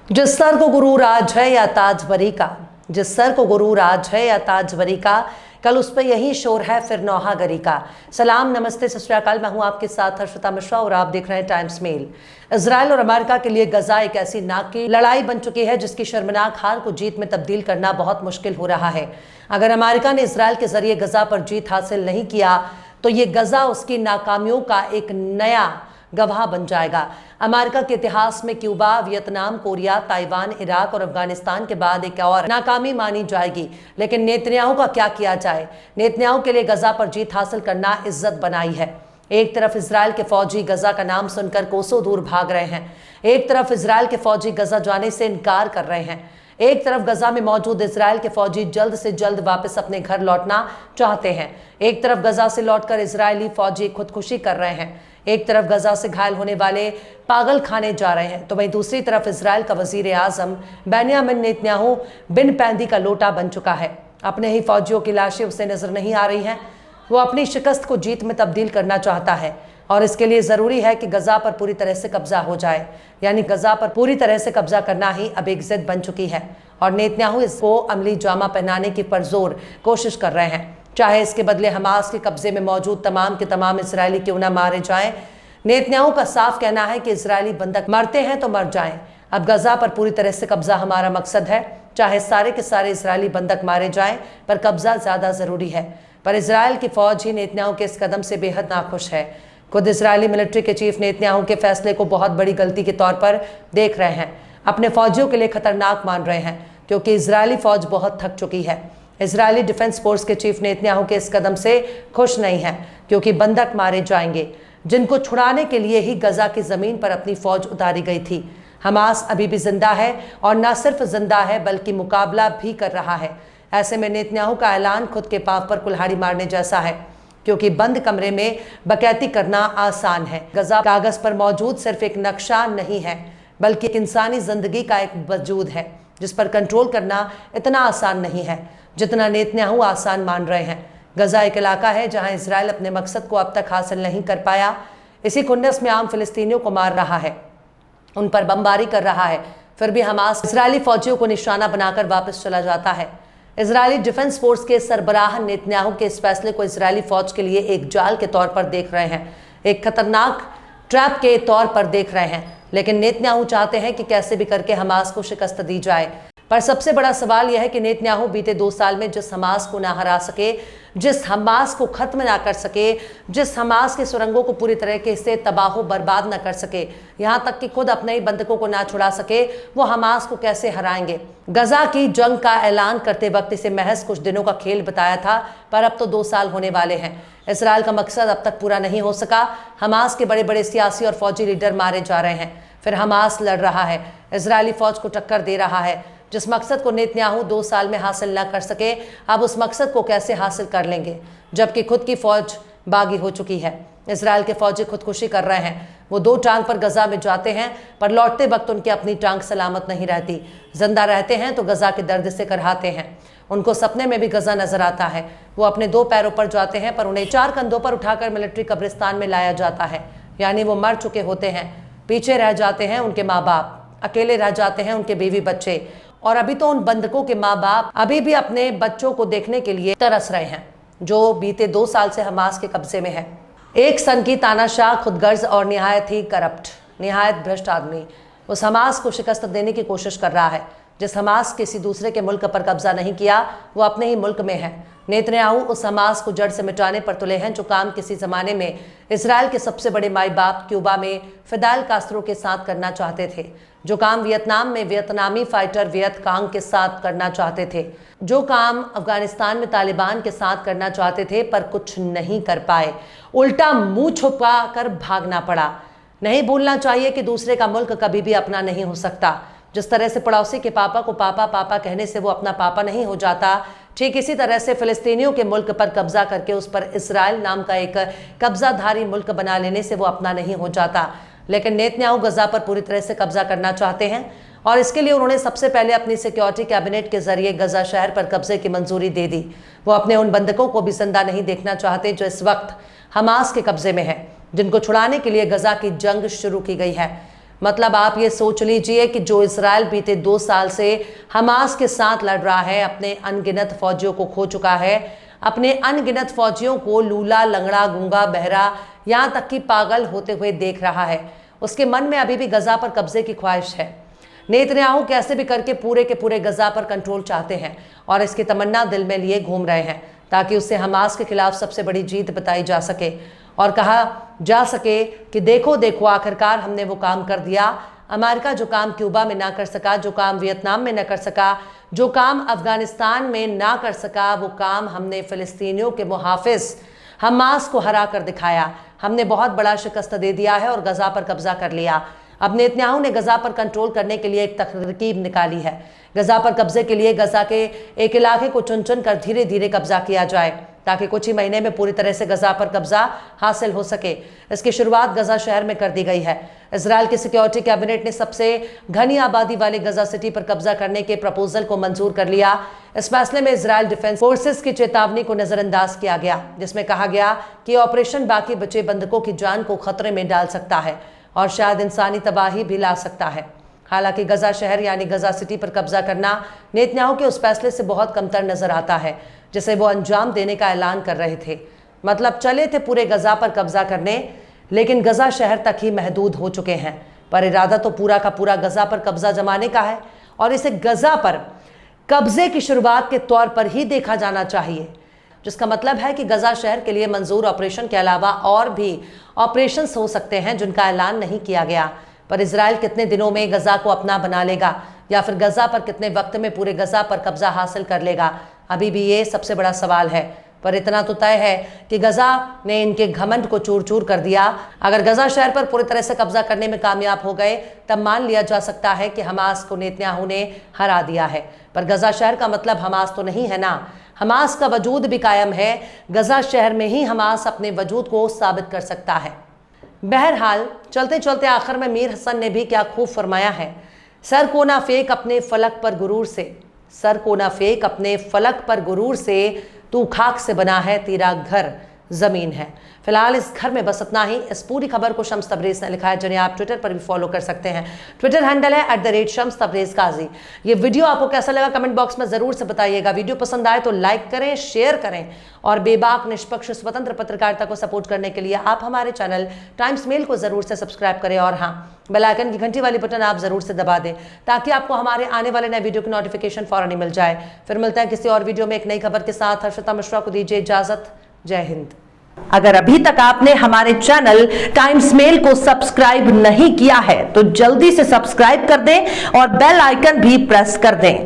जिस सर को गुरूर आज है या ताजवरी का, जिस सर को गुरूर आज है या ताजवरी का, कल उस पर यही शोर है फिर नौहागरी का। सलाम, नमस्ते, सत श्री अकाल। मैं हूं आपके साथ हर्षिता मिश्रा और आप देख रहे हैं टाइम्स मेल। इजराइल और अमेरिका के लिए गजा एक ऐसी नाक की लड़ाई बन चुकी है जिसकी शर्मनाक हार को जीत में तब्दील करना बहुत मुश्किल हो रहा है। अगर अमेरिका ने इजराइल के जरिए गजा पर जीत हासिल नहीं किया तो ये गजा उसकी नाकामियों का एक नया गवाह बन जाएगा। अमेरिका के इतिहास में Cuba, Vietnam, Korea, Taiwan, Iraq और अफगानिस्तान के बाद एक और नाकामी मानी जाएगी। लेकिन नेतन्याहू का क्या किया जाए? नेतन्याहू के लिए गजा पर जीत हासिल करना इज्जत बनाई है। एक तरफ इजराइल के फौजी गजा का नाम सुनकर कोसों दूर भाग रहे हैं, एक तरफ इजराइल के फौजी गजा जाने से इनकार कर रहे हैं, एक तरफ गजा में मौजूद इजराइल के फौजी जल्द से जल्द वापस अपने घर लौटना चाहते हैं, एक तरफ गजा से लौटकर इजरायली फौजी खुदकुशी कर रहे हैं, एक तरफ गजा से घायल होने वाले पागल खाने जा रहे हैं, तो वहीं दूसरी तरफ इजराइल का वजीर आजम बेंयामिन नेतन्याहू बिन पैंदी का लोटा बन चुका है। अपने ही फौजियों की लाशें उसे नजर नहीं आ रही हैं। वो अपनी शिकस्त को जीत में तब्दील करना चाहता है और इसके लिए ज़रूरी है कि गजा पर पूरी तरह से कब्जा हो जाए। यानी गजा पर पूरी तरह से कब्जा करना ही अब एक जिद बन चुकी है और नेतन्याहू इसको अमली जामा पहनाने की पुरजोर कोशिश कर रहे हैं, चाहे इसके बदले हमास के कब्जे में मौजूद तमाम के तमाम इजरायली क्यों ना मारे जाएं। नेतन्याहू का साफ कहना है कि इजरायली बंधक मरते हैं तो मर जाएं। अब गजा पर पूरी तरह से कब्जा हमारा मकसद है, चाहे सारे के सारे इजरायली बंधक मारे जाएं, पर कब्जा ज़्यादा ज़रूरी है। पर इजराइल की फौज ही नेतन्याहू के इस कदम से बेहद नाखुश है। खुद इजरायली मिलिट्री के चीफ नेतन्याहू के फैसले को बहुत बड़ी गलती के तौर पर देख रहे हैं, अपने फौजियों के लिए खतरनाक मान रहे हैं, क्योंकि इजरायली फौज बहुत थक चुकी है। इजरायली डिफेंस फोर्स के चीफ नेतन्याहू के इस कदम से खुश नहीं है, क्योंकि बंधक मारे जाएंगे जिनको छुड़ाने के लिए ही गजा की जमीन पर अपनी फौज उतारी गई थी। हमास अभी भी जिंदा है और न सिर्फ जिंदा है बल्कि मुकाबला भी कर रहा है। ऐसे में नेतन्याहू का ऐलान खुद के पांव पर कुल्हाड़ी मारने जैसा है, क्योंकि बंद कमरे में बकैती करना आसान है। गजा कागज पर मौजूद सिर्फ एक नक्शा नहीं है, बल्कि एक इंसानी जिंदगी का एक वजूद है जिस पर कंट्रोल करना इतना आसान नहीं है जितना नेतन्याहू आसान मान रहे हैं। गजा एक इलाका है जहां इजराइल अपने मकसद को अब तक हासिल नहीं कर पाया। इसी खुन्नस में आम फिलिस्तीनियों को मार रहा है, उन पर बमबारी कर रहा है, फिर भी हमास इजरायली फौजियों को निशाना बनाकर वापस चला जाता है। इजरायली डिफेंस फोर्स के सरबराह नेतन्याहू के इस फैसले को इजरायली फौज के लिए एक जाल के तौर पर देख रहे हैं, एक खतरनाक ट्रैप के तौर पर देख रहे हैं। लेकिन नेतन्याहू चाहते हैं कि कैसे भी करके हमास को शिकस्त दी जाए। पर सबसे बड़ा सवाल यह है कि नेतन्याहू बीते 2 साल में जिस हमास को ना हरा सके, जिस हमास को खत्म ना कर सके, जिस हमास के सुरंगों को पूरी तरीके से तबाह बर्बाद ना कर सके, यहाँ तक कि खुद अपने ही बंधकों को ना छुड़ा सके, वो हमास को कैसे हराएंगे? गजा की जंग का ऐलान करते वक्त इसे महज कुछ दिनों का खेल बताया था, पर अब तो 2 साल होने वाले हैं। इसराइल का मकसद अब तक पूरा नहीं हो सका। हमास के बड़े बड़े सियासी और फौजी लीडर मारे जा रहे हैं, फिर हमास लड़ रहा है, इजरायली फौज को टक्कर दे रहा है। जिस मकसद को नेतन्याहू 2 साल में हासिल ना कर सके, अब उस मकसद को कैसे हासिल कर लेंगे, जबकि खुद की फौज बागी हो चुकी है। इजराइल के फौजी खुदकुशी कर रहे हैं। वो 2 टांग पर गजा में जाते हैं, पर लौटते वक्त उनकी अपनी टांग सलामत नहीं रहती। जिंदा रहते हैं तो गजा के दर्द से करहाते हैं। उनको सपने में भी गजा नजर आता है। वो अपने 2 पैरों पर जाते हैं, पर उन्हें 4 कंधों पर उठाकर मिलिट्री कब्रिस्तान में लाया जाता है। यानी वो मर चुके होते हैं। पीछे रह जाते हैं उनके माँ बाप, अकेले रह जाते हैं उनके बीवी बच्चे, और अभी तो उन बंधकों के माँ बाप अभी भी अपने बच्चों को देखने के लिए तरस रहे हैं, जो बीते 2 साल से हमास के कब्जे में है। एक सनकी तानाशाह, खुदगर्ज और निहायत ही करप्ट, निहायत भ्रष्ट आदमी उस हमास को शिकस्त देने की कोशिश कर रहा है। जिस हमास किसी दूसरे के मुल्क पर कब्जा नहीं किया, वो अपने ही मुल्क में है। नेतन्याहू उस हमास को जड़ से मिटाने पर तुले हैं जो काम किसी जमाने में इजराइल के सबसे बड़े माई बाप क्यूबा में फिदेल कास्त्रो के साथ करना चाहते थे, जो काम वियतनाम में वियतनामी फाइटर वियत कांग के साथ करना चाहते थे, जो काम अफगानिस्तान में तालिबान के साथ करना चाहते थे, पर कुछ नहीं कर पाए। उल्टा मुंह छुपा कर भागना पड़ा। नहीं भूलना चाहिए कि दूसरे का मुल्क कभी भी अपना नहीं हो सकता। जिस तरह से पड़ोसी के पापा को पापा पापा कहने से वो अपना पापा नहीं हो जाता, ठीक इसी तरह से फिलिस्तीनियों के मुल्क पर कब्जा करके उस पर इजराइल नाम का एक कब्जाधारी मुल्क बना लेने से वो अपना नहीं हो जाता। लेकिन नेतन्याहू गजा पर पूरी तरह से कब्जा करना चाहते हैं और इसके लिए उन्होंने सबसे पहले अपनी सिक्योरिटी कैबिनेट के जरिए गजा शहर पर कब्जे की मंजूरी दे दी। वो अपने उन बंधकों को भी जिंदा नहीं देखना चाहते जो इस वक्त हमास के कब्जे में है, जिनको छुड़ाने के लिए गजा की जंग शुरू की गई है। मतलब आप ये सोच लीजिए कि जो इजराइल बीते 2 साल से हमास के साथ लड़ रहा है, अपने अनगिनत फौजियों को खो चुका है, अपने अनगिनत फौजियों को लूला, लंगड़ा, गूंगा, बहरा, यहां तक कि पागल होते हुए देख रहा है। उसके मन में अभी भी गजा पर कब्जे की ख्वाहिश है। नेतन्याहू कैसे भी करके पूरे के पूरे गजा पर कंट्रोल चाहते हैं और इसकी तमन्ना दिल में लिए घूम रहे हैं ताकि उससे हमास के खिलाफ सबसे बड़ी जीत बताई जा सके और कहा जा सके कि देखो देखो आखिरकार हमने वो काम कर दिया। अमेरिका जो काम क्यूबा में ना कर सका, जो काम वियतनाम में ना कर सका, जो काम अफगानिस्तान में ना कर सका, वो काम हमने फिलिस्तीनियों के मुहाफिज हमास को हरा कर दिखाया। हमने बहुत बड़ा शिकस्त दे दिया है और गजा पर कब्जा कर लिया। अब नेतन्याहू ने गजा पर कंट्रोल करने के लिए एक तरकीब निकाली है। गजा पर कब्जे के लिए गजा के एक इलाके को चुन चुन कर धीरे धीरे कब्जा किया जाए ताकि कुछ ही महीने में पूरी तरह से गजा पर कब्जा हासिल हो सके। इसकी शुरुआत गजा शहर में कर दी गई है। इजराइल की सिक्योरिटी कैबिनेट ने सबसे घनी आबादी वाले गजा सिटी पर कब्जा करने के प्रपोजल को मंजूर कर लिया। इस फैसले में इजराइल डिफेंस फोर्सेस की चेतावनी को नजरअंदाज किया गया, जिसमें कहा गया कि ऑपरेशन बाकी बचे बंधकों की जान को खतरे में डाल सकता है और शायद इंसानी तबाही भी ला सकता है। हालांकि गजा शहर यानी गजा सिटी पर कब्जा करना नेतन्याहू के उस फैसले से बहुत कमतर नजर आता है जिसे वो अंजाम देने का ऐलान कर रहे थे। मतलब चले थे पूरे गजा पर कब्जा करने, लेकिन गजा शहर तक ही महदूद हो चुके हैं। पर इरादा तो पूरा का पूरा गजा पर कब्जा जमाने का है और इसे गजा पर कब्जे की शुरुआत के तौर पर ही देखा जाना चाहिए, जिसका मतलब है कि गजा शहर के लिए मंजूर ऑपरेशन के अलावा और भी ऑपरेशंस हो सकते हैं जिनका ऐलान नहीं किया गया। पर इजराइल कितने दिनों में गजा को अपना बना लेगा या फिर गजा पर कितने वक्त में पूरे गजा पर कब्जा हासिल कर लेगा, अभी भी ये सबसे बड़ा सवाल है। पर इतना तो तय है कि गजा ने इनके घमंड को चूर चूर कर दिया। अगर गजा शहर पर पूरी तरह से कब्जा करने में कामयाब हो गए तब मान लिया जा सकता है कि हमास को नेतन्याहू ने हरा दिया है। पर गजा शहर का मतलब हमास तो नहीं है ना। हमास का वजूद भी कायम है। गजा शहर में ही हमास अपने वजूद को साबित कर सकता है। बहरहाल चलते चलते आखिर में मीर हसन ने भी क्या खूब फरमाया है, सर को ना फेंक अपने फलक पर गुरूर से, सर को ना फेंक अपने फलक पर गुरूर से, तू खाक से बना है तेरा घर जमीन है। फिलहाल इस घर में बस इतना ही। इस पूरी खबर को शम्स तबरेज़ ने लिखा है, जिन्हें आप ट्विटर पर भी फॉलो कर सकते हैं। ट्विटर हैंडल है @शम्स तबरेज़ काजी। ये वीडियो आपको कैसा लगा कमेंट बॉक्स में जरूर से बताइएगा। वीडियो पसंद आए तो लाइक करें, शेयर करें और बेबाक, निष्पक्ष, स्वतंत्र पत्रकारिता को सपोर्ट करने के लिए आप हमारे चैनल टाइम्स मेल को जरूर से सब्सक्राइब करें और हाँ, बेल आइकन की घंटी वाली बटन आप जरूर से दबा दें ताकि आपको हमारे आने वाले नए वीडियो की नोटिफिकेशन फौरन ही मिल जाए। फिर मिलते हैं किसी और वीडियो में एक नई खबर के साथ। हर्षिता मिश्रा को दीजिए इजाजत। जय हिंद। अगर अभी तक आपने हमारे चैनल टाइम्स मेल को सब्सक्राइब नहीं किया है तो जल्दी से सब्सक्राइब कर दें और बेल आइकन भी प्रेस कर दें।